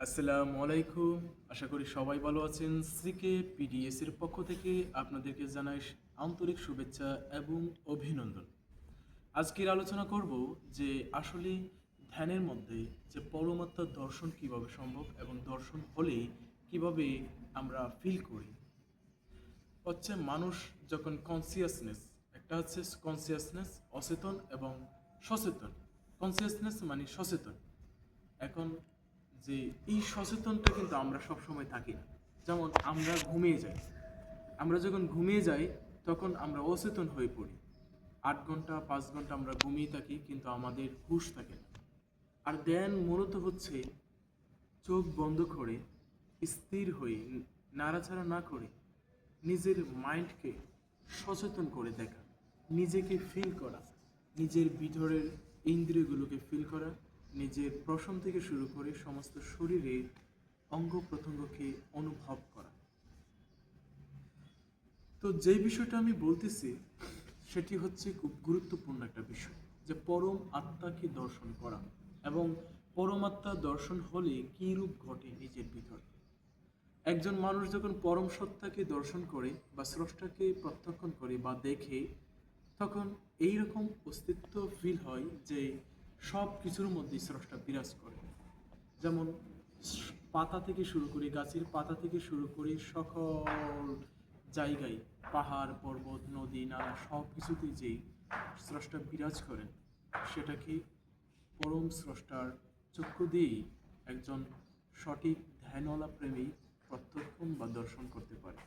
আসসালামু আলাইকুম। আশা করি সবাই ভালো আছেন। সিকে পিডিএস এর পক্ষ থেকে আপনাদেরকে জানাই আন্তরিক শুভেচ্ছা এবং অভিনন্দন। আজকের আলোচনা করব যে আসলে ধ্যানের মধ্যে যে পরমাত্মার দর্শন কিভাবে সম্ভব এবং দর্শন হলে কিভাবে আমরা ফিল করি। হচ্ছে মানুষ যখন কনসিয়াসনেস, একটা হচ্ছে কনসিয়াসনেস অচেতন এবং সচেতন। কনসিয়াসনেস মানে সচেতন। এখন যে এই সচেতনটা কিন্তু আমরা সব সময় থাকি না। যেমন আমরা ঘুমিয়ে যাই, আমরা যখন ঘুমিয়ে যাই তখন আমরা অচেতন হয়ে পড়ি। 8 ঘন্টা 5 ঘন্টা আমরা ঘুমিয়ে থাকি কিন্তু আমাদের হুঁশ থাকে না। আর ধ্যান মূলত হচ্ছে চোখ বন্ধ করে স্থির হয়ে নাড়াচাড়া না করে নিজের মাইন্ডকে সচেতন করে দেখা, নিজেকে ফিল করা, নিজের ভিতরের ইন্দ্রিয়গুলোকে ফিল করা, নিজের প্রশম থেকে শুরু করে সমস্ত শরীরের অঙ্গ প্রত্যঙ্গকে অনুভব করা। তো যেই বিষয়টা আমি বলতেছি সেটি হচ্ছে খুব গুরুত্বপূর্ণ একটা বিষয়, যে পরম আত্মাকে দর্শন করা এবং পরমাত্মা দর্শন হলে কী রূপ ঘটে নিজের ভিতরে। একজন মানুষ যখন পরম সত্তাকে দর্শন করে বা স্রষ্টাকে প্রত্যক্ষণ করে বা দেখে, তখন এইরকম অস্তিত্ব ফিল হয় যে সব কিছুর মধ্যে স্রষ্টা বিরাজ করে। যেমন পাতা থেকে শুরু করে, গাছের পাতা থেকে শুরু করে সকল জায়গায়, পাহাড় পর্বত নদী নালা সব কিছুতে যেই স্রষ্টা বিরাজ করেন, সেটাকে পরম স্রষ্টার চক্ষু দিয়েই একজন সঠিক ধ্যানওয়ালা প্রেমী প্রত্যক্ষণ বা দর্শন করতে পারে।